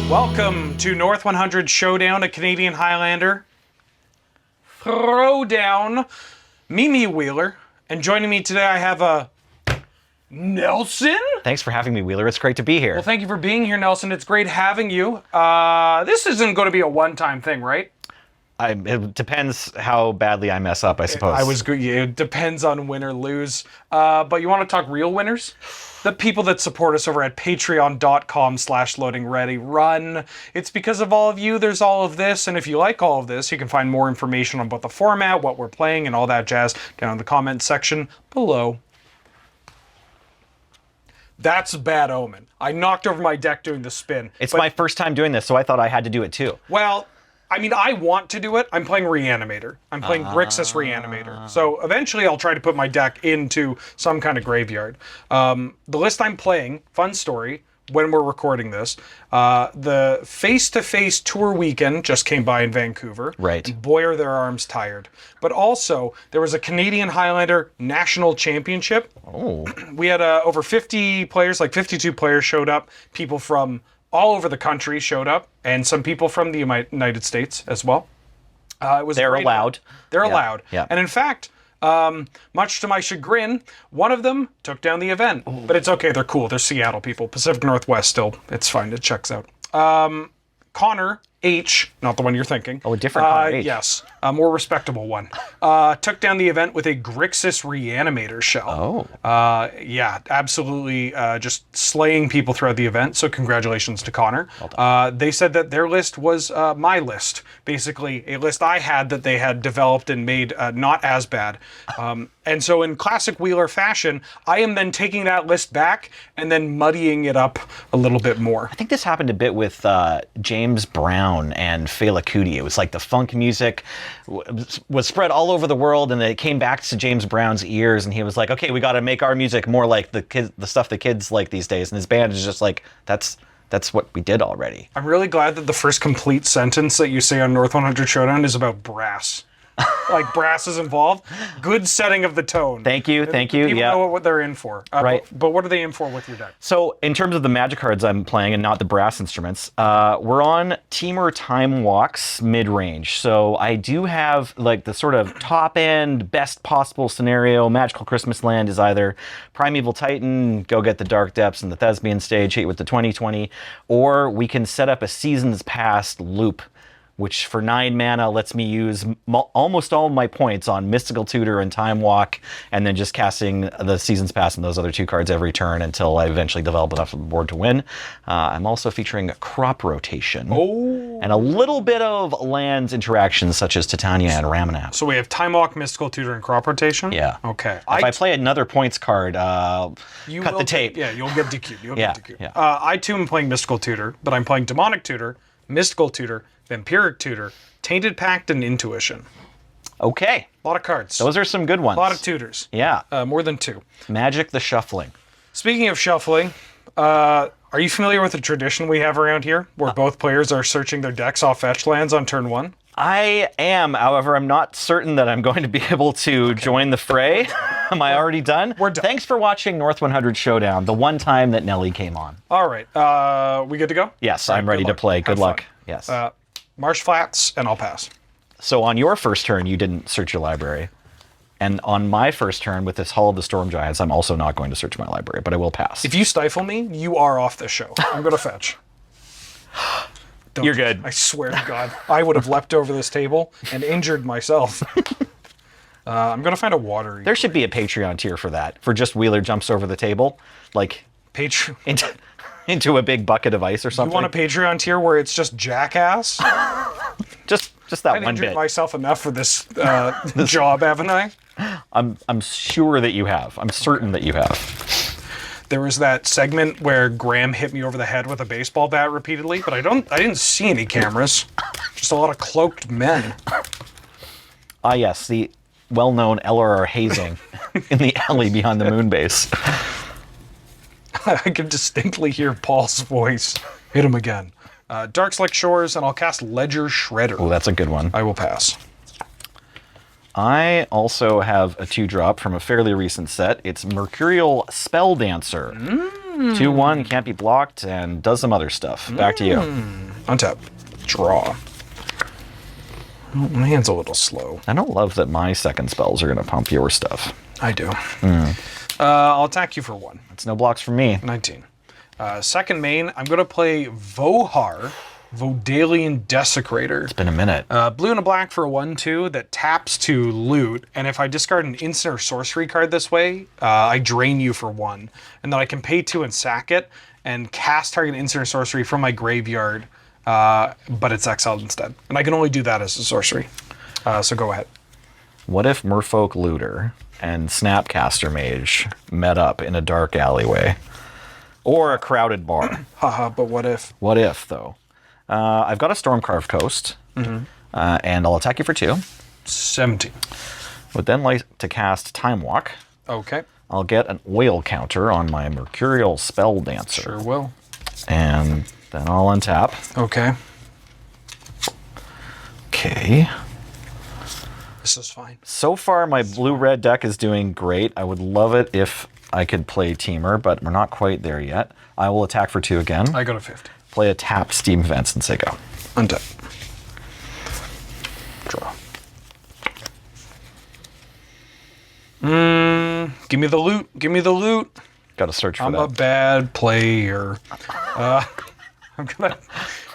Welcome to North 100 Showdown, a Canadian Highlander throwdown. Mimi Wheeler, and joining me today I have a Nelson. Thanks for having me, Wheeler. It's great to be here. Well, thank you for being here, Nelson. It's great having you. This isn't going to be a one-time thing, right? It depends how badly I mess up, I suppose. It depends on win or lose. But you want to talk real winners? The people that support us over at patreon.com/loadingreadyrun. It's because of all of you, there's all of this. And if you like all of this, you can find more information on both the format, what we're playing, and all that jazz down in the comments section below. That's a bad omen. I knocked over my deck doing the spin. It's my first time doing this, so I thought I had to do it too. Well, I mean, I want to do it. I'm playing Reanimator. I'm playing Grixis Reanimator. So eventually I'll try to put my deck into some kind of graveyard. The list I'm playing, fun story, when we're recording this, the face-to-face tour weekend just came by in Vancouver. Right. And boy, are their arms tired. But also, there was a Canadian Highlander National Championship. Oh. We had over 50 players, like 52 players showed up. People from all over the country showed up, and some people from the United States as well. They're allowed. They're allowed. Yeah. And in fact, much to my chagrin, one of them took down the event. Ooh. But it's okay. They're cool. They're Seattle people. Pacific Northwest still. It's fine. It checks out. Connor H, not the one you're thinking. Oh, a different Connor H. Yes, a more respectable one. Took down the event with a Grixis Reanimator shell. Oh. Yeah, absolutely just slaying people throughout the event, so congratulations to Connor. Well they said that their list was my list, basically a list I had that they had developed and made not as bad. And so in classic Wheeler fashion, I am then taking that list back and then muddying it up a little bit more. I think this happened a bit with James Brown and Fela Kuti. It was like the funk music was spread all over the world, and it came back to James Brown's ears, and he was like, okay, we got to make our music more like the stuff the kids like these days. And his band is just like, that's what we did already. I'm really glad that the first complete sentence that you say on North 100 Showdown is about brass. Like brass is involved. Good setting of the tone. Thank you. People know what they're in for. Right. But what are they in for with your deck? So in terms of the magic cards I'm playing and not the brass instruments, we're on Temur Time Walk's Midrange. So I do have like the sort of top end, best possible scenario. Magical Christmas Land is either Primeval Titan, go get the Dark Depths and the Thespian Stage, hit with the 2020, or we can set up a Seasons Past loop, which for 9 mana lets me use almost all of my points on Mystical Tutor and Time Walk, and then just casting the Seasons Pass and those other 2 cards every turn until I eventually develop enough of the board to win. I'm also featuring Crop Rotation. Oh. And a little bit of lands interactions such as Titania and Ramanap. So we have Time Walk, Mystical Tutor, and Crop Rotation? Yeah. Okay. If I play another points card, cut the tape. You'll get DQ'd. You'll Yeah, get DQ'd. yeah. I too am playing Mystical Tutor, but I'm playing Demonic Tutor, Mystical Tutor, Vampiric Tutor, Tainted Pact, and Intuition. Okay. A lot of cards. Those are some good ones. A lot of tutors. Yeah. More than 2. Magic the Shuffling. Speaking of shuffling, are you familiar with the tradition we have around here where both players are searching their decks off fetch lands on turn 1? I am, however, I'm not certain that I'm going to be able to join the fray. Am I already done? We're done. Thanks for watching North 100 Showdown, the one time that Nelly came on. All right. We good to go? Yes, I'm ready to play. Good luck. Yes. Marsh Flats, and I'll pass. So on your first turn, you didn't search your library. And on my first turn with this Hall of the Storm Giants, I'm also not going to search my library, but I will pass. If you stifle me, you are off this show. I'm going to fetch. You're good. I swear to God, I would have leapt over this table and injured myself. I'm going to find a water. There should be a Patreon tier for that, for just Wheeler jumps over the table, like into a big bucket of ice or something. You want a Patreon tier where it's just jackass? Just that I've one injured bit. myself enough for this job, haven't I? I'm sure that you have. I'm certain that you have. There was that segment where Graham hit me over the head with a baseball bat repeatedly, but I didn't see any cameras. Just a lot of cloaked men. Ah, yes, the well-known LRR hazing in the alley behind the moon base. I can distinctly hear Paul's voice. Hit him again. Darkslick Shores, and I'll cast Ledger Shredder. Oh, that's a good one. I will pass. I also have a 2-drop from a fairly recent set. It's Mercurial Spell Dancer. 2/1, can't be blocked, and does some other stuff. Back to you. Untap. Draw. Oh, my hand's a little slow. I don't love that my second spells are going to pump your stuff. I do. I'll attack you for 1. It's no blocks from me. 19. Second main, I'm going to play Vohar, Vodalian Desecrator. It's been a minute. Blue and a black for a 1/2 that taps to loot, and if I discard an instant or sorcery card this way, I drain you for 1. And then I can pay 2 and sack it, and cast target instant or sorcery from my graveyard, but it's exiled instead. And I can only do that as a sorcery. So go ahead. What if Merfolk Looter and Snapcaster Mage met up in a dark alleyway? Or a crowded bar? Haha, but what if? What if, though? I've got a Stormcarved Coast, and I'll attack you for 2. 17. Would then like to cast Time Walk. Okay. I'll get an oil counter on my Mercurial Spell Dancer. Sure will. And then I'll untap. Okay. Okay. This is fine. So far, my blue-red deck is doing great. I would love it if I could play Teamer, but we're not quite there yet. I will attack for 2 again. I go to 50. Play a tapped Steam Events and say go. Untap. Draw. Give me the loot. Give me the loot. Got to search for I'm that. a bad player. I'm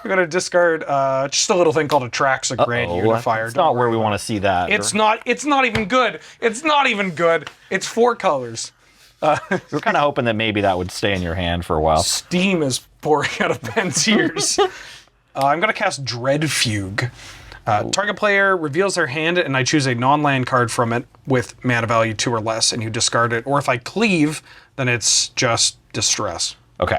gonna discard just a little thing called a Traxagrant Unifier. It's not where we want to see that. It's not even good. It's not even good. It's 4 colors. We're kind of hoping that maybe that would stay in your hand for a while. Steam is pouring out of Ben's ears. I'm going to cast Dread Fugue. Target player reveals their hand, and I choose a non-land card from it with mana value 2 or less, and you discard it. Or if I cleave, then it's just Distress. Okay.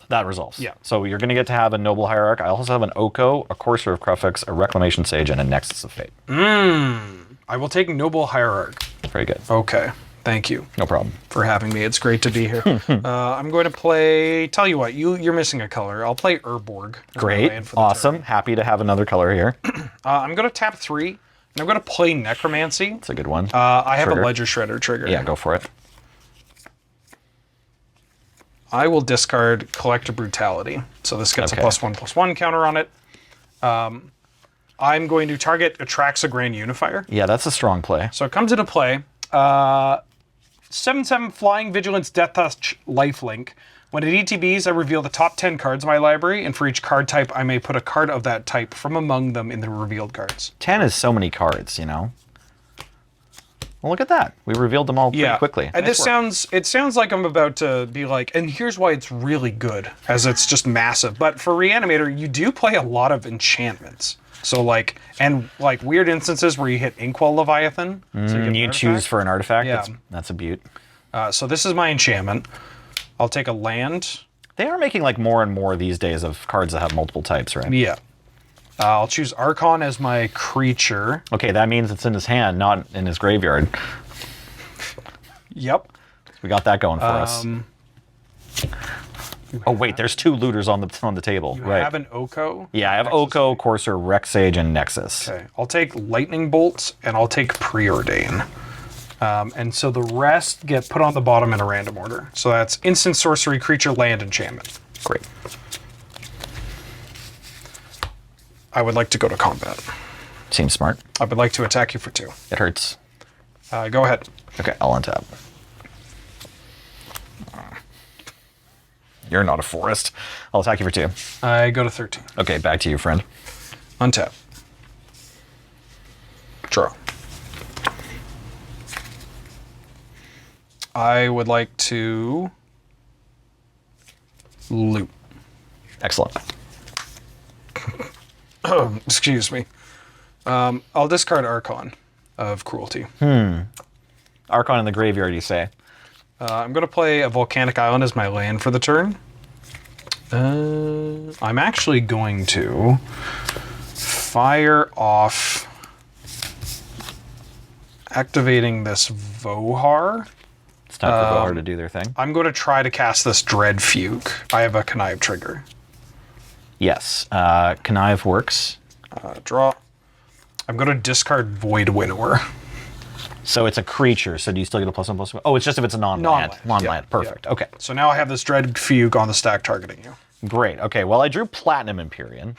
That resolves. Yeah. So you're going to get to have a Noble Hierarch. I also have an Oko, a Courser of Crufix, a Reclamation Sage, and a Nexus of Fate. I will take Noble Hierarch. Very good. Okay. Thank you. No problem. For having me. It's great to be here. I'm going to play... Tell you what, you're missing a color. I'll play Urborg. Great. Awesome. Turn. Happy to have another color here. I'm going to tap 3, and I'm going to play Necromancy. It's a good one. I have Trigger. a Ledger Shredder trigger. Yeah, go for it. I will discard Collector Brutality. So this gets Okay. a +1/+1 counter on it. I'm going to target Atraxa Unifier. Yeah, that's a strong play. So it comes into play. 7/7 Flying Vigilance Death Touch Lifelink. When it ETBs, I reveal the top 10 cards of my library, and for each card type, I may put a card of that type from among them in the revealed cards. 10 is so many cards, you know? Well, look at that. We revealed them all pretty quickly. And Nice this work. it sounds like I'm about to be like, and here's why it's really good, as it's just massive. But for Reanimator, you do play a lot of enchantments. So like weird instances where you hit Inkwell Leviathan. So You choose for an artifact. Yeah. That's a beaut. So this is my enchantment. I'll take a land. They are making like more and more these days of cards that have multiple types, right? Yeah. I'll choose Archon as my creature. Okay, that means it's in his hand, not in his graveyard. Yep. We got that going for us. Oh wait, there's 2 looters on the table. You Right. have an Oko. Yeah, I have Oko, Courser, Rex Sage, and Nexus. Okay. I'll take Lightning Bolts and I'll take Preordain. And so the rest get put on the bottom in a random order. So that's instant sorcery, creature, land, enchantment. Great. I would like to go to combat. Seems smart. I would like to attack you for 2. It hurts. Go ahead. Okay, I'll untap. You're not a forest. I'll attack you for 2. I go to 13. Okay, back to you, friend. Untap. Draw. I would like to loot. Excellent. Excuse me. I'll discard Archon of Cruelty. Archon in the graveyard, you say? I'm going to play a Volcanic Island as my land for the turn. I'm actually going to fire off activating this Vohar. It's time for Vohar to do their thing. I'm going to try to cast this Dread Fugue. I have a Connive trigger. Yes, Connive works. Draw. I'm going to discard Void Winnower. So it's a creature. So do you still get a +1/+1? Oh, it's just if it's a non-land. Non-land. Non-land. Yep, Perfect. yep. Okay. So now I have this Dread Fugue on the stack targeting you. Great. Okay. Well, I drew Platinum Empyrean.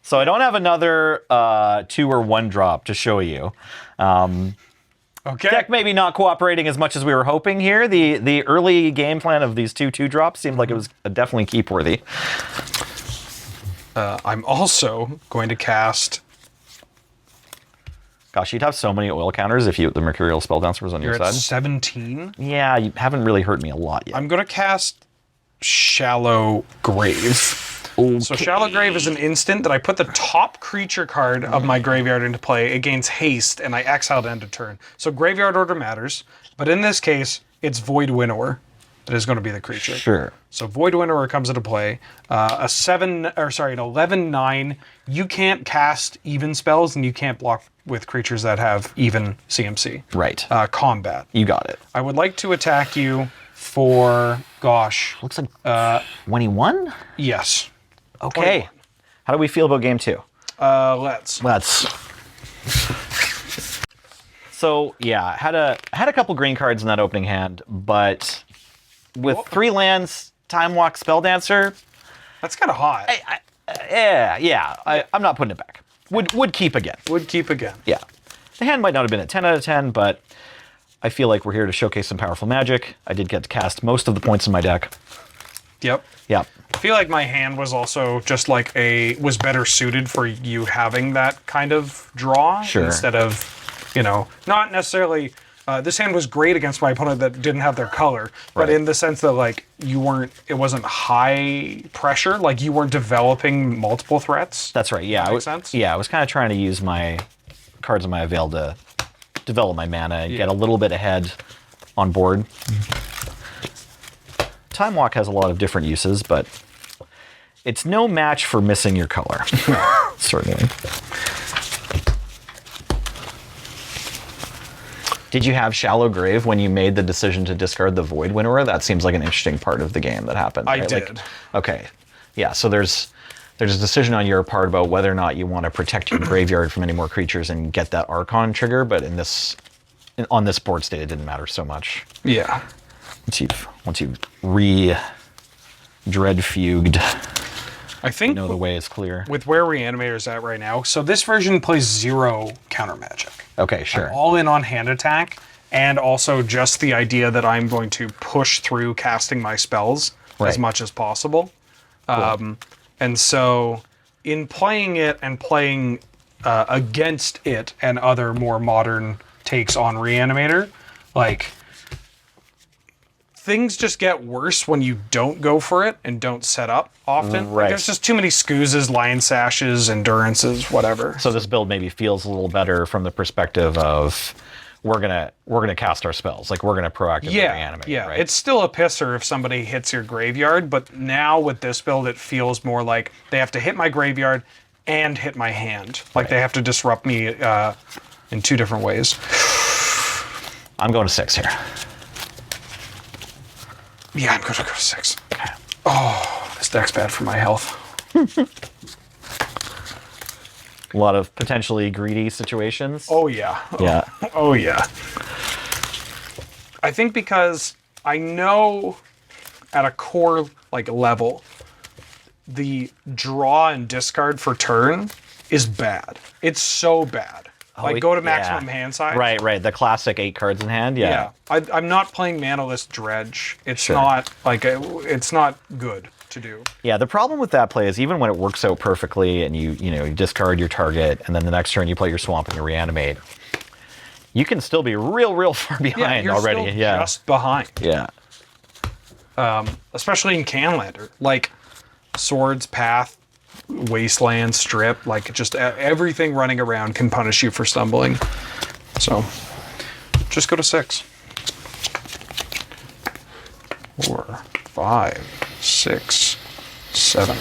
So I don't have another 2 or 1 drop to show you. Okay. Deck maybe not cooperating as much as we were hoping here. The early game plan of these 2/2 drops seemed like it was definitely keep worthy. I'm also going to cast. Gosh, you'd have so many oil counters if the Mercurial Spelldancer was on your You're at side. 17. Yeah, you haven't really hurt me a lot yet. I'm going to cast Shallow Grave. Okay. So Shallow Grave is an instant that I put the top creature card of my graveyard into play. It gains haste, and I exile to end of turn. So graveyard order matters, but in this case, it's Void Winnower that is going to be the creature. Sure. So Void Winnower comes into play. An 11/9. You can't cast even spells, and you can't block with creatures that have even CMC. Right. Combat. You got it. I would like to attack you for, gosh, Looks like 21? yes. Okay. 21. How do we feel about game 2? Let's. So yeah, had a couple green cards in that opening hand, but with 3 lands, Time Walk, Spelldancer, That's kind of hot. I'm not putting it back. Would keep again. Would keep again. Yeah, the hand might not have been a 10 out of 10, but I feel like we're here to showcase some powerful magic. I did get to cast most of the points in my deck. Yep. Yeah. I feel like my hand was also just like was better suited for you having that kind of draw Sure. instead of, not necessarily. This hand was great against my opponent that didn't have their color, but Right. in the sense that like it wasn't high pressure, like you weren't developing multiple threats. That's right. Yeah. Makes sense? Yeah, I was kind of trying to use my cards in my Avail to develop my mana and get a little bit ahead on board. Time Walk has a lot of different uses, but it's no match for missing your color. Certainly. Did you have Shallow Grave when you made the decision to discard the Void Winnower? That seems like an interesting part of the game that happened. I right? did. Okay. Yeah, so there's a decision on your part about whether or not you want to protect your graveyard from any more creatures and get that Archon trigger, but on this board state, it didn't matter so much. Yeah. Once you've dread fugued, I think the way is clear. with where Reanimator's at right now, so this version plays 0 counter magic. Okay, sure. All in on hand attack, and also just the idea that I'm going to push through casting my spells as much as possible. Cool. And so in playing it and playing against it and other more modern takes on Reanimator, like, things just get worse when you don't go for it and don't set up often. Like, Right. there's just too many scoozes, lion sashes, endurances, whatever. So this build maybe feels a little better from the perspective of we're gonna cast our spells, like we're gonna proactively reanimate. Yeah, right? it's still a pisser if somebody hits your graveyard, but now with this build, it feels more like they have to hit my graveyard and hit my hand. Like they have to disrupt me in 2 different ways. I'm going to 6 here. Yeah, I'm going to go 6. Oh, this deck's bad for my health. A lot of potentially greedy situations. Oh, yeah. Yeah. Oh, yeah. I think because I know at a core level, the draw and discard for turn is bad. It's so bad. Go to maximum hand size. Right. The classic 8 cards in hand. Yeah. I'm not playing Manaless Dredge. It's Sure. not it's not good to do. Yeah, the problem with that play is even when it works out perfectly and you discard your target and then the next turn you play your swamp and you reanimate, you can still be real far behind you're already. Still Yeah. just behind. Yeah. Especially in Canlander. Like Swords, Path, Wasteland, Strip, just everything running around can punish you for stumbling. So just go to 6. 4, 5, 6, 7.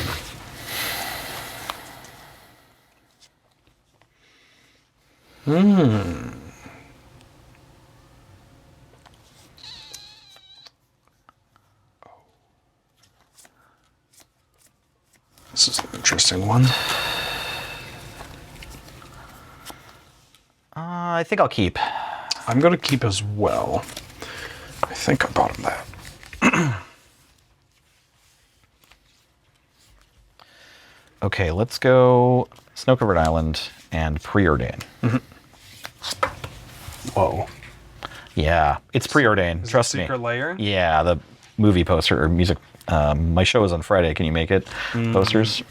This is an interesting one. I think I'll keep. I'm going to keep as well. I think I bought him that. Okay, let's go Snow-Covered Island and Preordain. Whoa. Yeah, it's Preordain. Trust me. Secret Layer? Yeah, the movie poster or music. My show is on Friday. Can you make it? Posters.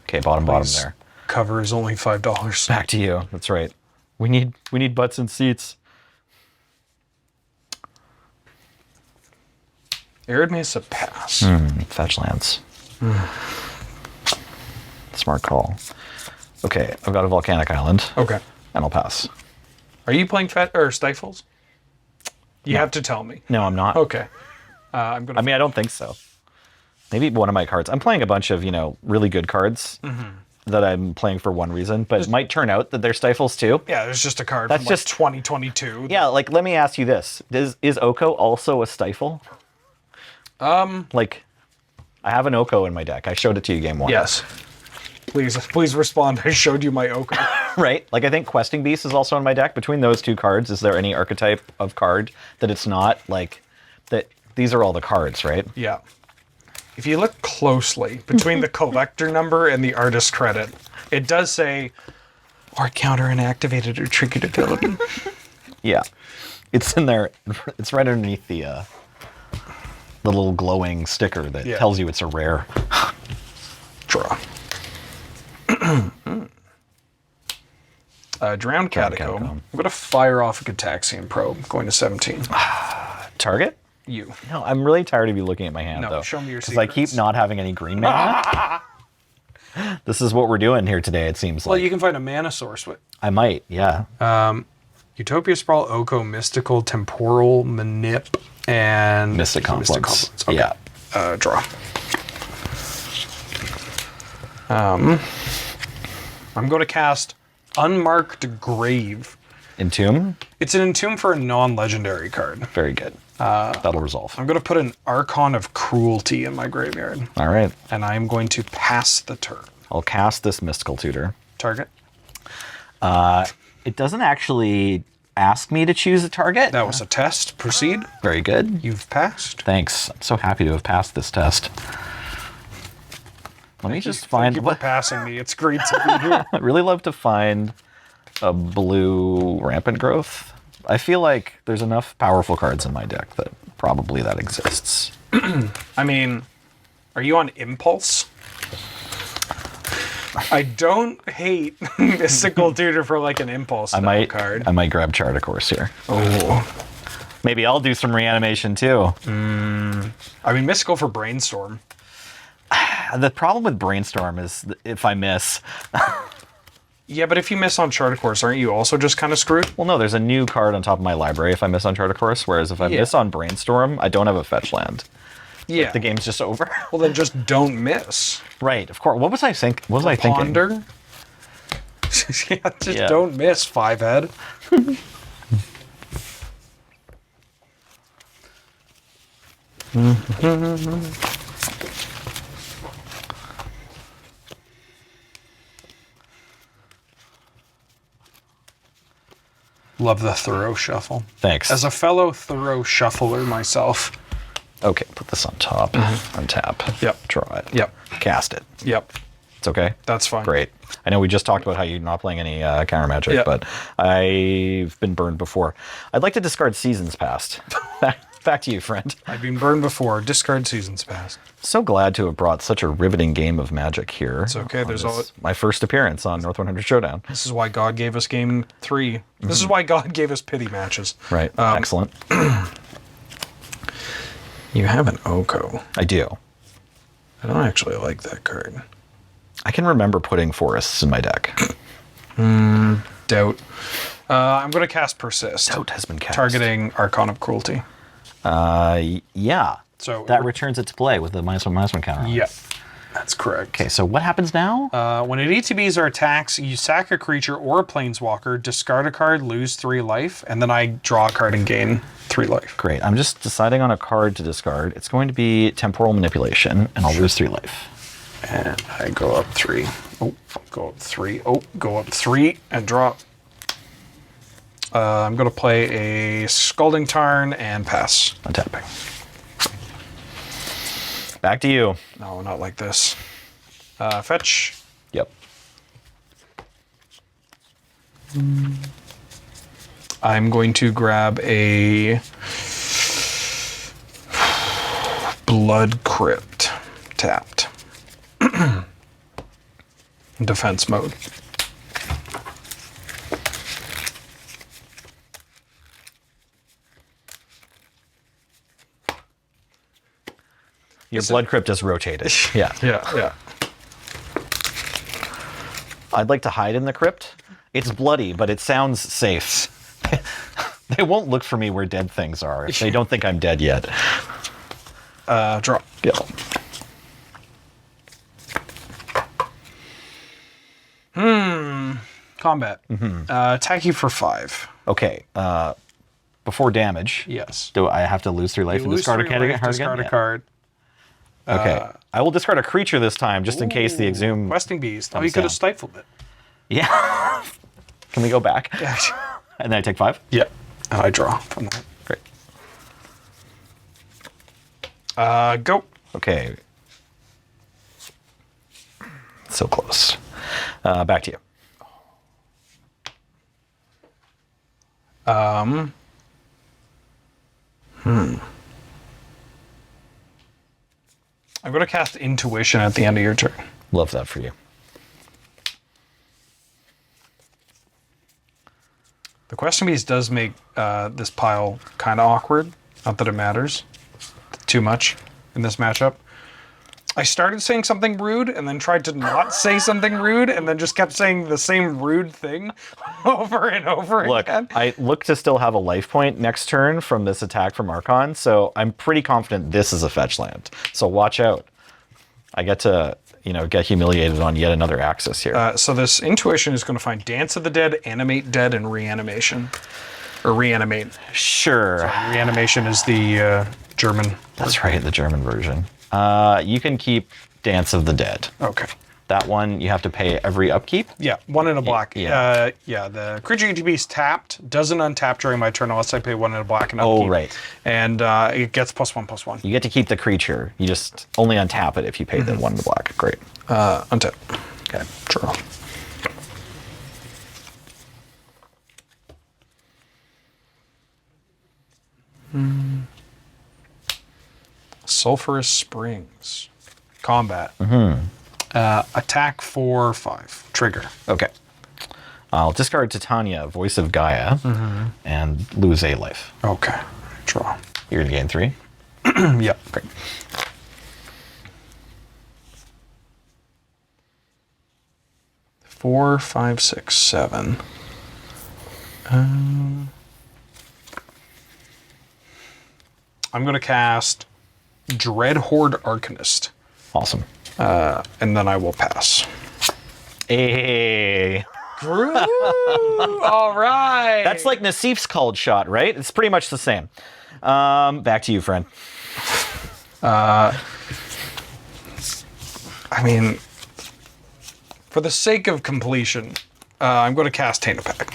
Okay, bottom there. Cover is only $5. Back to you. That's right. We need butts and seats. Arid Mesa pass. Fetch lands. Smart call. Okay, I've got a volcanic island. Okay. And I'll pass. Are you playing Stifles? You have to tell me. No, I'm not. Okay. I'm gonna. I mean, I don't think so. Maybe one of my cards. I'm playing a bunch of, really good cards that I'm playing for one reason, but it might turn out that they're Stifles too. Yeah, there's just a card That's from just 2022. Yeah, like let me ask you this: is Oko also a Stifle? Like, I have an Oko in my deck. I showed it to you game one. Yes. Please respond. I showed you my Oko. Right. Like I think Questing Beast is also in my deck. Between those two cards, is there any archetype of card that it's not? Like that. These are all the cards, right? Yeah. If you look closely between the collector number and the artist credit, it does say art counter inactivated or trinket ability. Yeah. It's in there. It's right underneath the little glowing sticker that tells you it's a rare. Draw. Drowned Catacomb. I'm going to fire off a Gataxian Probe, going to 17. Target? You. No, I'm really tired of you looking at my hand, though. Show me your Because I keep not having any green mana. This is what we're doing here today, it seems like. Well, you can find a mana source with. I might, yeah. Utopia Sprawl, Oko, Mystical, Temporal, Manip, and... Mystic Confluence. Okay. Yeah. Draw. I'm going to cast Unmarked Grave. Entomb? It's an Entomb for a non-legendary card. Very good. That'll resolve. I'm going to put an Archon of Cruelty in my graveyard. All right. And I'm going to pass the turn. I'll cast this Mystical Tutor. Target? It doesn't actually ask me to choose a target. That was a test. Proceed. Very good. You've passed. Thanks. I'm so happy to have passed this test. Let me just find... Thank you for passing me. It's great to be here. I'd really love to find a blue Rampant Growth. I feel like there's enough powerful cards in my deck that probably that exists. I mean, are you on Impulse? I don't hate Mystical Tutor for like an Impulse card. I might grab Chart of Course here. Oh. Maybe I'll do some reanimation too. I mean, Mystical for Brainstorm. The problem with Brainstorm is if I miss. Yeah, but if you miss on Chart of Course, aren't you also just kind of screwed? Well, no, there's a new card on top of my library if I miss on Chart of Course, whereas if I miss on Brainstorm, I don't have a fetch land. Yeah. Like, the game's just over. Well, then just don't miss. Right, of course. What was I thinking? Ponder? Yeah, just don't miss, Five-Head. Love the thorough shuffle. Thanks. As a fellow thorough shuffler myself. Okay, put this on top. Untap. Yep. Draw it. Yep. Cast it. Yep. It's okay? That's fine. Great. I know we just talked about how you're not playing any counter magic, but I've been burned before. I'd like to discard Seasons Past. Back to you, friend. I've been burned before. Discard Seasons Past. So glad to have brought such a riveting game of Magic here. It's okay. There's my first appearance on North 100 Showdown. This is why God gave us Game 3. This is why God gave us pity matches. Right. Excellent. You have an Oko. I do. I don't actually like that card. I can remember putting forests in my deck. Doubt. I'm going to cast Persist. Doubt has been cast. Targeting Archon of Cruelty. Yeah. So that returns it to play with the -1/-1 counter. Yeah, that's correct. Okay, so what happens now? When it ETBs or attacks, you sack a creature or a planeswalker, discard a card, lose 3 life, and then I draw a card and gain 3 life. Great. I'm just deciding on a card to discard. It's going to be Temporal Manipulation, and I'll lose 3 life. And I go up 3. Oh, go up 3. Oh, go up 3 and drop. I'm going to play a Scalding Tarn and pass. Untapping. Back to you. No, not like this. Fetch. Yep. I'm going to grab a Blood Crypt. Tapped. Defense mode. Your Blood Crypt just rotated. Yeah. Yeah. I'd like to hide in the crypt. It's bloody, but it sounds safe. They won't look for me where dead things are if they don't think I'm dead yet. Draw. Yeah. Combat. Attack you for 5. Okay. Before damage, Yes. do I have to lose 3 life and discard a card again? Discard a card. Okay. I will discard a creature this time, just in case the Exhume. Questing Beast. Oh, comes you could down. have stifled it. Yeah. Can we go back? Yeah. And then I take 5? Yeah. And I draw from that. Great. Go. Okay. So close. Back to you. I'm going to cast Intuition at the end of your turn. Love that for you. The Question Beast does make this pile kind of awkward. Not that it matters too much in this matchup. I started saying something rude and then tried to not say something rude and then just kept saying the same rude thing over and over Look, again. I look to still have a life point next turn from this attack from Archon, so I'm pretty confident this is a fetch land. So watch out. I get to, get humiliated on yet another axis here. So this Intuition is going to find Dance of the Dead, Animate Dead, and Reanimation. Or Reanimate. Sure. Reanimation is the German. That's right, the German version. You can keep Dance of the Dead. Okay. That one you have to pay every upkeep. Yeah, 1 in a black. Yeah. The creature ETB is tapped, doesn't untap during my turn unless I pay 1 in a black and upkeep. Oh, right. And it gets +1/+1. You get to keep the creature. You just only untap it if you pay the 1 in the black. Great. Untap. Okay. Draw. Sulphurous Springs. Combat. Attack for 5. Trigger. Okay. I'll discard Titania, Voice of Gaia, and lose a life. Okay. Draw. You're going to gain 3. Yep. Great. Four, 5, 6, 7. I'm going to cast Dread Horde Arcanist, Awesome. and then I will pass. Hey. All right. That's like Nassif's called shot, right? It's pretty much the same. Back to you, friend. I mean, for the sake of completion, I'm going to cast Taint Pack.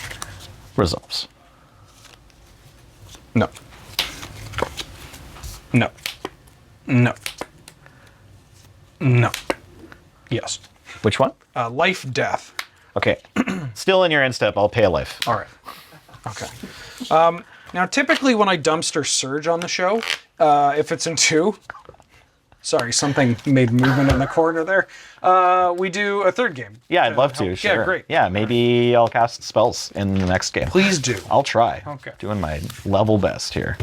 Resolves. No. No. No. No. Yes. Which one? Life, death. Okay. Still in your end step, I'll pay a life. All right. Okay. Now, typically when I dumpster surge on the show, if it's in 2, sorry, something made movement in the corner there. We do a third game. Yeah, I'd love to. Sure. Yeah, great. Yeah, maybe I'll cast spells in the next game. Please do. I'll try. Okay. Doing my level best here.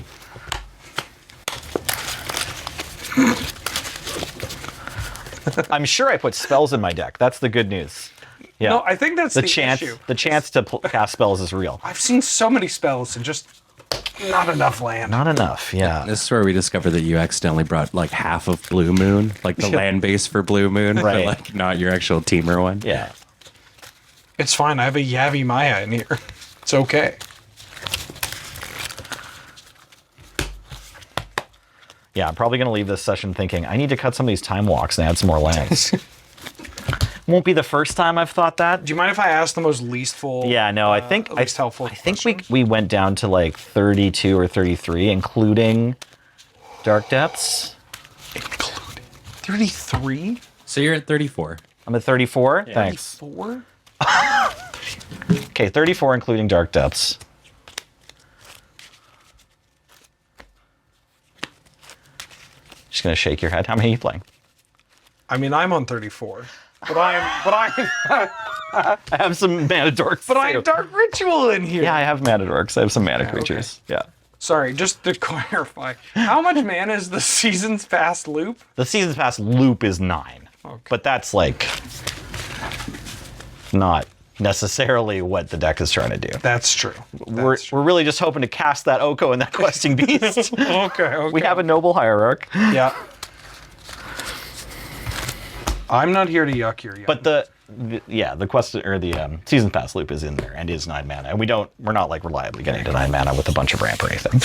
I'm sure I put spells in my deck. That's the good news. Yeah. No, I think that's the chance. issue. The chance to cast spells is real. I've seen so many spells and just not enough land. Not enough. Yeah. This is where we discovered that you accidentally brought like half of Blue Moon, like the land base for Blue Moon, Right. but like not your actual teamer one. Yeah. It's fine. I have a Yavi Maya in here. It's okay. Yeah, I'm probably going to leave this session thinking, I need to cut some of these time walks and add some more lands. Won't be the first time I've thought that. Do you mind if I ask the most least full? Yeah, no, I think least helpful. I think we went down to like 32 or 33, including Dark Depths. Including 33. So you're at 34. I'm at 34. Thanks. 34. Okay, 34, including Dark Depths. Just gonna shake your head. How many are you playing? I mean, I'm on 34, but I I have some mana dorks. but I have Dark Ritual in here. Yeah, I have mana dorks. I have some mana creatures. Yeah. Sorry, just to clarify, how much mana is the Seasons Past loop? The Seasons Pass loop is 9. Okay. But that's like not necessarily what the deck is trying to do. That's true. We're really just hoping to cast that Oko and that Questing Beast. Okay. We have a Noble Hierarch. Yeah. I'm not here to yuck your yum. But the quest or the Season Pass loop is in there and is 9 mana. And we're not like reliably getting to 9 mana with a bunch of ramp or anything.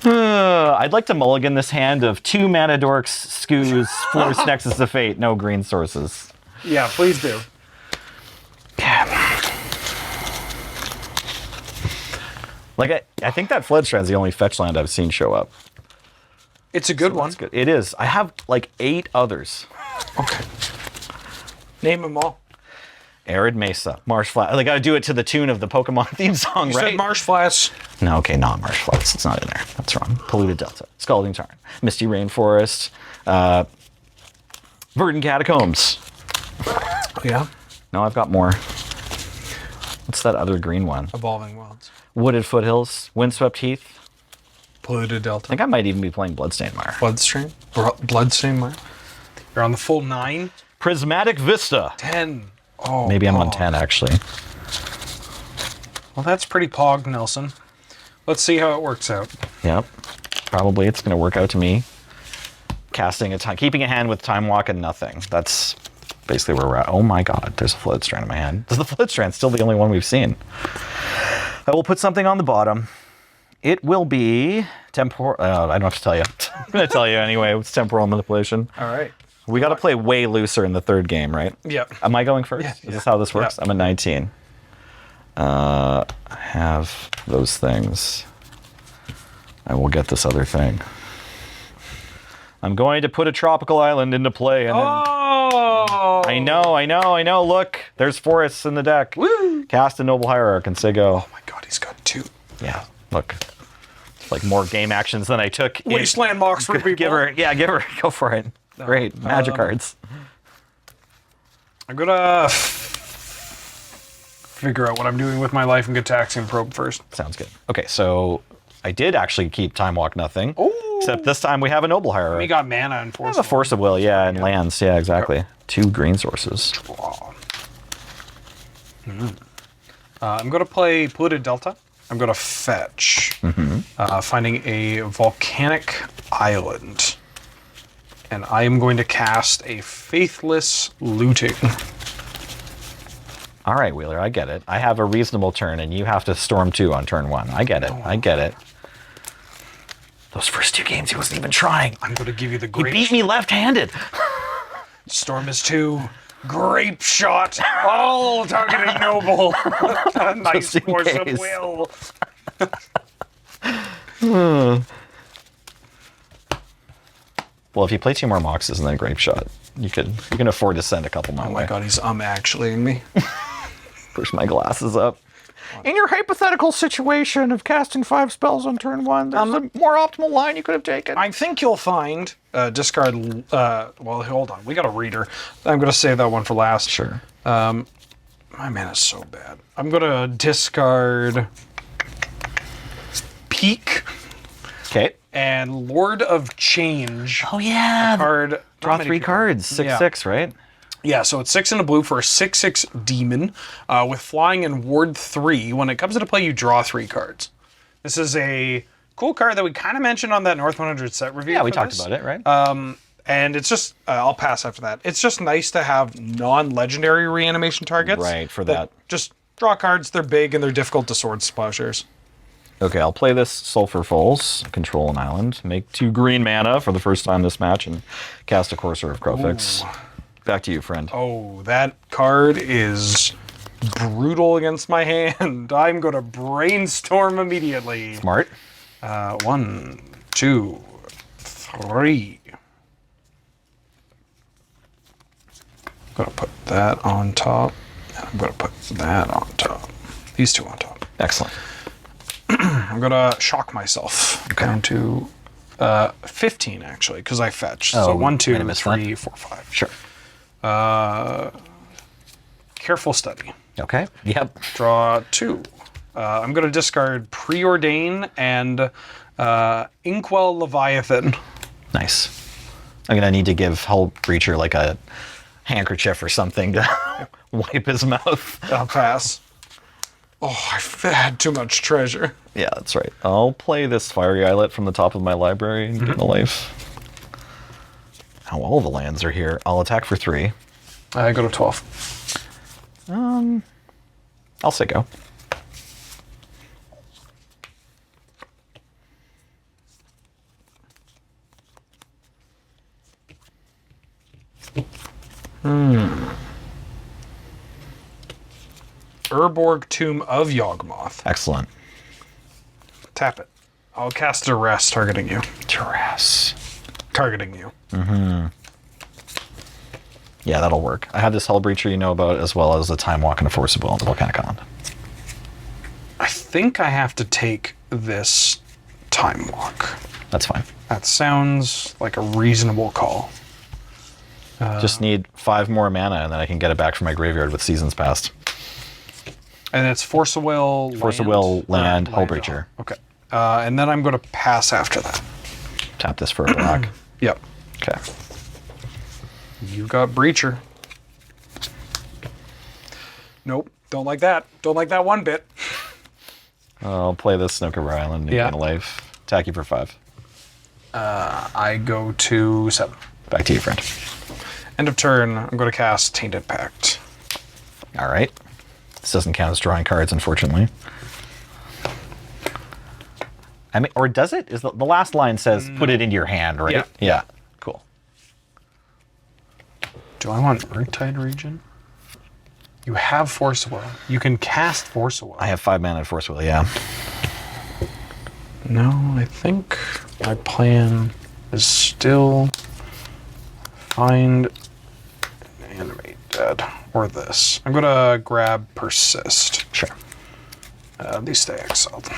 I'd like to mulligan this hand of 2 mana dorks, Skoos, Force, Nexus of Fate, no green sources. Yeah, please do. Like I think that Fledstrand's the only fetch land I've seen show up. It's a good one. That's good. It is. I have like 8 others. Okay. Name them all. Arid Mesa, Marsh Flat. They got to do it to the tune of the Pokemon theme song, You right? said Marsh Flats. No, okay, not Marsh Flats. It's not in there. That's wrong. Polluted Delta, Scalding Tarn, Misty Rainforest, Verdant Catacombs. Yeah. No, I've got more. What's that other green one? Evolving Wilds. Wooded Foothills, Windswept Heath. Polluted I Delta. think I might even be playing Bloodstained Mire. Bloodstained Mire. You're on the full 9. Prismatic Vista. 10. Oh. Maybe I'm on 10 actually. Well, that's pretty pog, Nelson. Let's see how it works out. Yep. Probably it's going to work out to me. Keeping a hand with Time Walk and nothing. That's basically where we're at. Oh my god, there's a Flood Strand in my hand. The Flood Strand's still the only one we've seen. I will put something on the bottom. It will be temporal. I don't have to tell you. I'm going to tell you anyway. It's temporal manipulation. All right. We got to play way looser in the third game, right? Yep. Am I going first? Yeah, Is this how this works? Yeah. I'm at 19. I have those things. I will get this other thing. I'm going to put a tropical island into play. And Oh! I know. Look, there's forests in the deck. Woo! Cast a Noble Hierarch and say go. Oh my god, he's got 2. Yeah, look. It's like more game actions than I took. Wasteland Mox for people. Give her, go for it. Great, magic cards. I'm gonna figure out what I'm doing with my life and get Taxian Probe first. Sounds good. Okay, so I did actually keep Time Walk nothing. Oh! Except this time we have a Noble Hierarch. We got mana and Force. I have a Force of Will, yeah, and lands. Yeah, exactly. 2 green sources. I'm gonna play Polluted Delta. I'm gonna fetch. Finding a volcanic island. And I am going to cast a Faithless Looting. All right, Wheeler, I get it. I have a reasonable turn, and you have to storm 2 on turn 1. I get it. Those first 2 games, he wasn't even trying. I'm going to give you the He grape. beat me left-handed. Storm is 2. Grape shot. All targeting Noble. Nice Just in Force of case. Will. Well, if you play 2 more Moxes and then Grape Shot, you can afford to send a couple my Oh way. my god, he's actually me. Push my glasses up. In your hypothetical situation of casting 5 spells on turn 1, there's a more optimal line you could have taken. I think you'll find discard. Well, hold on. We got a reader. I'm going to save that one for last. Sure. My mana's so bad. I'm going to discard Peak Okay. and Lord of Change. Oh yeah. Card. Draw 3 cards. 6/6, right? Yeah, so it's 6 and a blue for a 6/6 demon with flying and ward 3. When it comes into play, you draw 3 cards. This is a cool card that we kind of mentioned on that North 100 set review. Yeah, we talked about it, right? And it's just, I'll pass after that. It's just nice to have non-legendary reanimation targets. Right, for that. Just draw cards, they're big, and they're difficult to sword splashers. Okay, I'll play this Sulphur Falls, control an island, make 2 green mana for the first time this match, and cast a Courser of Crowfix. Back to you, friend. Oh, that card is brutal against my hand. I'm going to brainstorm immediately. Smart. 1, 2, 3. I'm going to put that on top. And I'm going to put that on top. These 2 on top. Excellent. I'm going to shock myself down to 15, actually, because I fetched. Oh, So 1, 2, minimus 3, that. 4, 5. Sure. Careful study. Okay. Yep. Draw 2. I'm going to discard Preordain and Inkwell Leviathan. Nice. I'm gonna need to give Hull Breacher like a handkerchief or something to wipe his mouth. I'll pass. Oh, I've had too much treasure. Yeah, that's right. I'll play this Fiery Islet from the top of my library and get a life. Now all the lands are here. I'll attack for 3. I go to 12. I'll say go. Urborg Tomb of Yawgmoth. Excellent. Tap it. I'll cast Duress targeting you. Duress. Targeting you. Yeah, that'll work. I have this Hull Breacher you know about, as well as the Time Walk and a Force of Will on the Volcanic Island. I think I have to take this Time Walk. That's fine. That sounds like a reasonable call. Just need 5 more mana, and then I can get it back from my graveyard with Seasons Past. And it's Force of Will, Force of Will, land, Hull Breacher. Okay. And then I'm going to pass after that. Tap this for a black. Yep. Okay. You got Breacher. Nope. Don't like that. Don't like that one bit. I'll play this Snooker Island and Yeah. gain a life. Attack you for 5. I go to 7. Back to you, friend. End of turn, I'm going to cast Tainted Pact. All right. This doesn't count as drawing cards, unfortunately. I mean, or does it? Is the last line says put it into your hand, right? Yeah. Yeah. Cool. Do I want Murktide Region? You have Force of Will. You can cast Force of Will. I have 5 mana and Force Will, yeah. No, I think my plan is still find and animate dead or this. I'm gonna grab Persist. Sure. These stay exiled.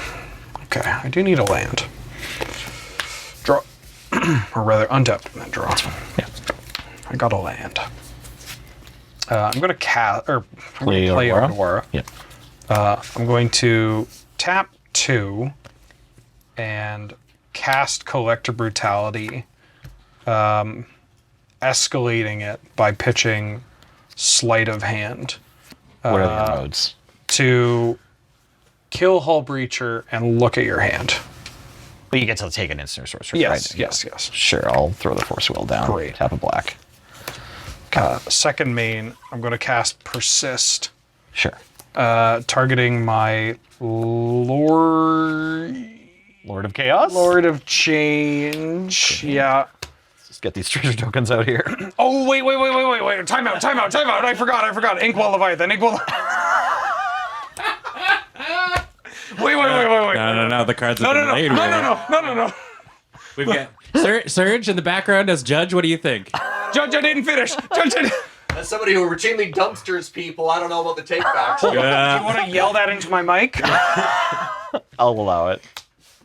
Okay, I do need a land. Draw, or rather untap and then draw. Yeah. I got a land. I'm gonna cast or Play Aurora. Aurora. Yeah. I'm going to tap 2 and cast Collector Brutality, escalating it by pitching Sleight of Hand What are the modes? to kill Hull Breacher and look at your hand. But you get to take an instant sorcery, Yes, right? yes, yes. Sure, I'll throw the Force Will down. Great. Tap a black. Second main, I'm going to cast Persist, Sure. targeting my Lord Lord of Chaos? of Change. Yeah. Let's get these treasure tokens out here. Oh, wait. Time out. I forgot. Inkwell Leviathan. Wait. No. The cards have been laid. No. We've got Surge in the background as judge. What do you think? Judge, I didn't finish. As somebody who routinely dumpsters people, I don't know about the takebacks. Do you want to yell that into my mic? I'll allow it.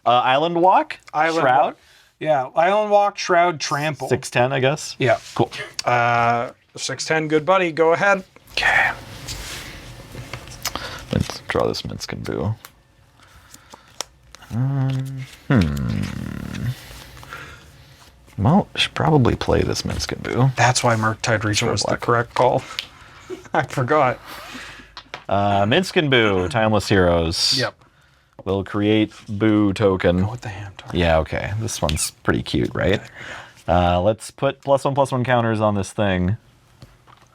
Island Walk? Shroud? Yeah. Island Walk, Shroud, Trample. 610, I guess. Yeah. Cool. 610, good buddy. Go ahead. Okay. Let's draw this Minskin Boo. Well, should probably play this Minskin Boo. That's why Murktide Region was the black. correct call. I forgot. Minskin Boo, Timeless Heroes. Yep. Will create Boo token. With the hand target. Yeah, okay. This one's pretty cute, right? Let's put +1/+1 counters on this thing.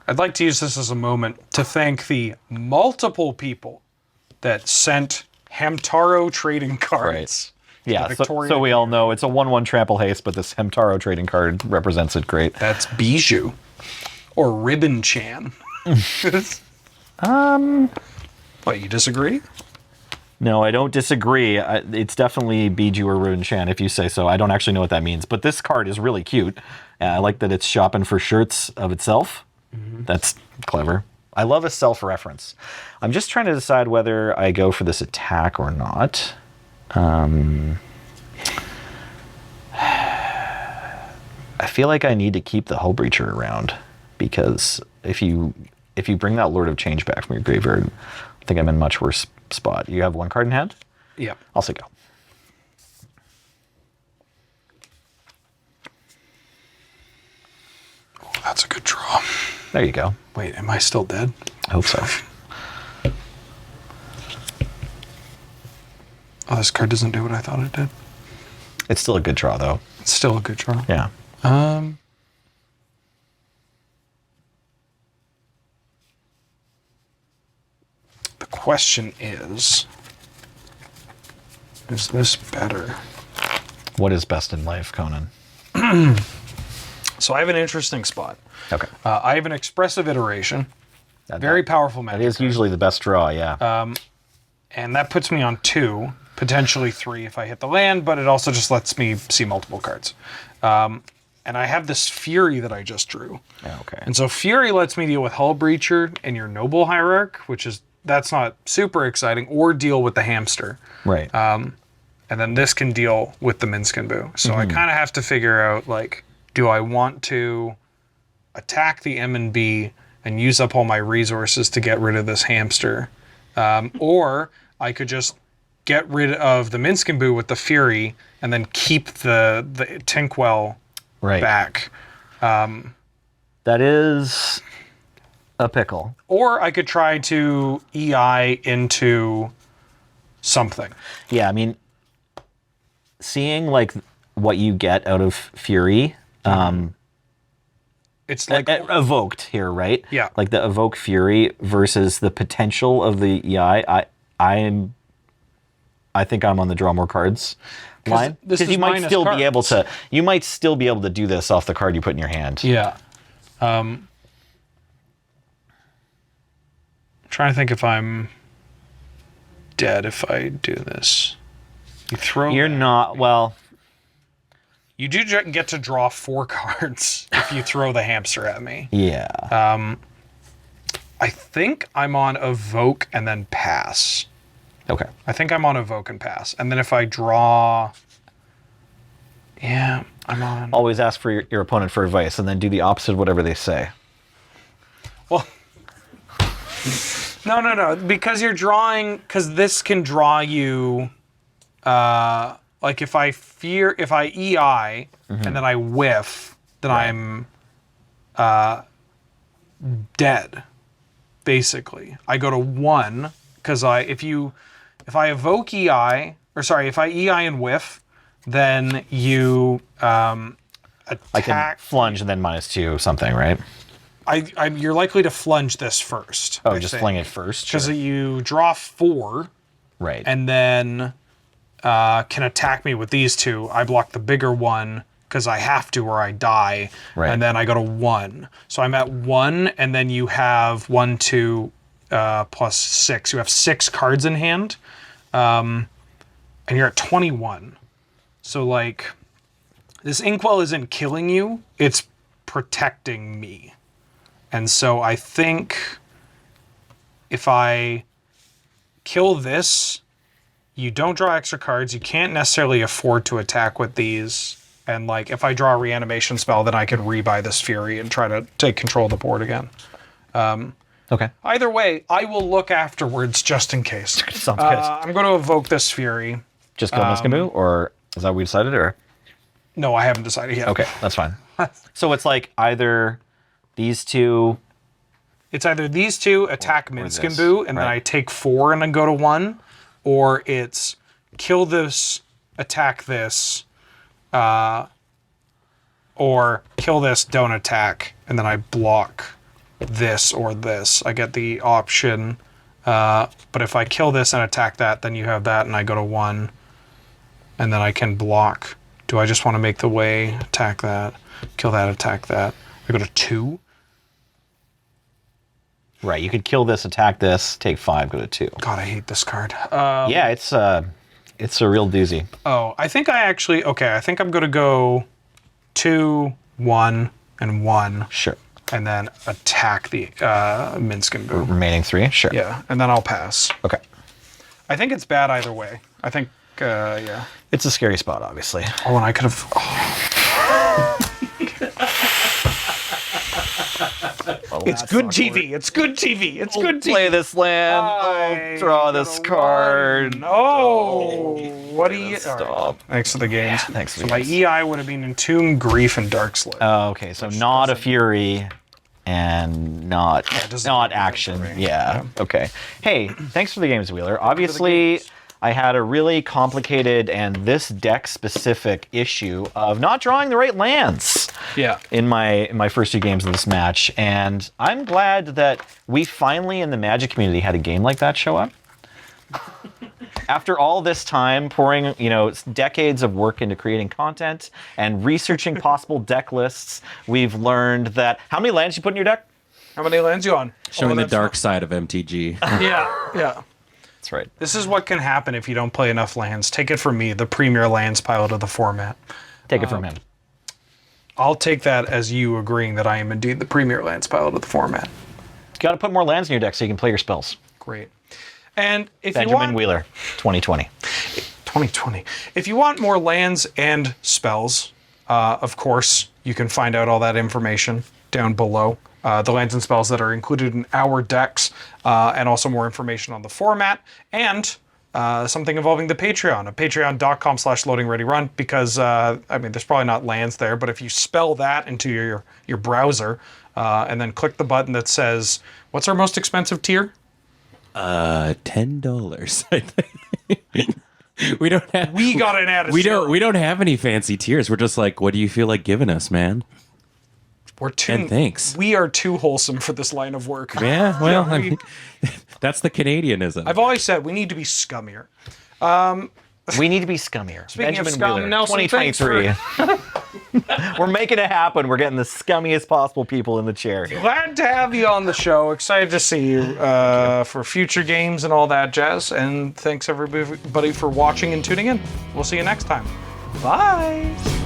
I'd like to use this as a moment to thank the multiple people that sent Hamtaro trading cards. Yeah, The so Victorian we all know it's a 1/1 trample haste, but this Hamtaro trading card represents it great. That's Bijou. Or Ribbon Chan. What, you disagree? No, I don't disagree. It's definitely Bijou or Ruin Chan, if you say so. I don't actually know what that means, but this card is really cute. I like that it's shopping for shirts of itself. That's clever. I love a self-reference. I'm just trying to decide whether I go for this attack or not. I feel like I need to keep the Hull Breacher around, because if you bring that Lord of Change back from your graveyard, I think I'm in a much worse spot. You have one card in hand? Yeah. I'll say go. Oh, that's a good draw. There you go. Wait, am I still dead? I hope so. Oh, this card doesn't do what I thought it did. It's still a good draw, though. It's still a good draw. Yeah. The question is this better? What is best in life, Conan? So I have an interesting spot. Okay. I have an expressive iteration. That- Very that- powerful That magic. is usually the best draw, yeah. And that puts me on 2, potentially 3 if I hit the land, but it also just lets me see multiple cards. And I have this Fury that I just drew. Okay. And so Fury lets me deal with Hull Breacher and your Noble Hierarch, that's not super exciting, or deal with the Hamster. Right. And then this can deal with the Minskenboo. So I kind of have to figure out, like, do I want to attack the M&B and use up all my resources to get rid of this Hamster? Or I could just get rid of the Minskenboo with the Fury and then keep the Tinkwell right. back. That is a pickle. Or I could try to EI into something. Yeah, I mean, seeing like what you get out of Fury, It's like evoked here, right? Yeah. Like the evoke Fury versus the potential of the EI. I think I'm on the draw more cards line, this because is you might minus still be cards. able to do this off the card you put in your hand. Yeah. Trying to think if I'm dead if I do this. You throw. You're not, well, You do get to draw 4 cards if you throw the Hamster at me. yeah. I think I'm on Evoke and then pass. Okay. I think I'm on Evoke and pass. And then if I draw... Yeah, I'm on... Always ask for your opponent for advice and then do the opposite of whatever they say. Well... No. Because you're drawing... Because this can draw you... like if I EI and then I whiff, then I'm dead. Basically, I go to 1 because if I evoke EI, or sorry, if I EI and whiff, then you attack. I can flunge and then -2 something, right? You're likely to flunge this first. Oh, just fling it first? Because Sure. you draw 4 Right. and then can attack me with these 2. I block the bigger one because I have to or I die. Right. And then I go to 1. So I'm at 1, and then you have 1, 2, plus 6. You have 6 cards in hand. And you're at 21. So, like, this Inkwell isn't killing you. It's protecting me. And so I think if I kill this... You don't draw extra cards. You can't necessarily afford to attack with these. And like, if I draw a reanimation spell, then I can rebuy this Fury and try to take control of the board again. Okay. Either way, I will look afterwards just in case. Sounds good. I'm going to evoke this Fury. Just go Minskenboo, or is that what we decided, or? No, I haven't decided yet. Okay, that's fine. So it's like either these 2... It's either these 2 attack or this, Minskenboo, and then right. I take 4 and then go to 1, or it's kill this, attack this, or kill this, don't attack, and then I block this or this. I get the option But if I kill this and attack that, then you have that, and I go to 1, and then I can block. Do I just want to make the way, attack that, kill that, attack that? I go to 2. Right, you could kill this, attack this, take 5, go to 2. God, I hate this card. Yeah, it's a real doozy. Oh, I think I actually, okay, I think I'm going to go 2, 1, and 1. Sure. And then attack the Minsk and Boom. Remaining 3, sure. Yeah, and then I'll pass. Okay. I think it's bad either way. I think, yeah. It's a scary spot, obviously. Oh, and I could have. It's good TV. It's good TV. It's good TV. Play this land. I Draw this card. Oh, what do you? Stop. All right. Thanks for the games. Thanks for So the my games. EI would have been Entomb, Grief, and Dark Slip. Oh, okay, so not a Fury and not doesn't not do anything action. for me. Yeah. Okay. Hey, thanks for the games, Wheeler. Obviously, I had a really complicated and this deck specific issue of not drawing the right lands. Yeah. In my first 2 games of this match, and I'm glad that we finally in the Magic community had a game like that show up. After all this time pouring, decades of work into creating content and researching possible deck lists, we've learned that how many lands you put in your deck? How many lands you on? Showing the that's dark side of MTG. Yeah. That's right. This is what can happen if you don't play enough lands. Take it from me, the premier lands pilot of the format. Take it from him. I'll take that as you agreeing that I am indeed the premier lands pilot of the format. You got to put more lands in your deck so you can play your spells. Great. And if Benjamin you want Wheeler, 2020. 2020, if you want more lands and spells, of course, you can find out all that information down below. The lands and spells that are included in our decks, and also more information on the format, and something involving the Patreon, patreon.com/loadingreadyrun, because, there's probably not lands there, but if you spell that into your browser, and then click the button that says, what's our most expensive tier? $10. I think. We don't have. We got an added. We don't have any fancy tiers. We're just like, what do you feel like giving us, man? We're too. And thanks. We are too wholesome for this line of work. Yeah, well, I mean, that's the Canadianism. I've always said we need to be scummier. We need to be scummier. Speaking of Benjamin scum, Wheeler, Nelson, 2023. We're making it happen. We're getting the scummiest possible people in the chair. Glad to have you on the show. Excited to see you for future games and all that jazz. And thanks everybody for watching and tuning in. We'll see you next time. Bye.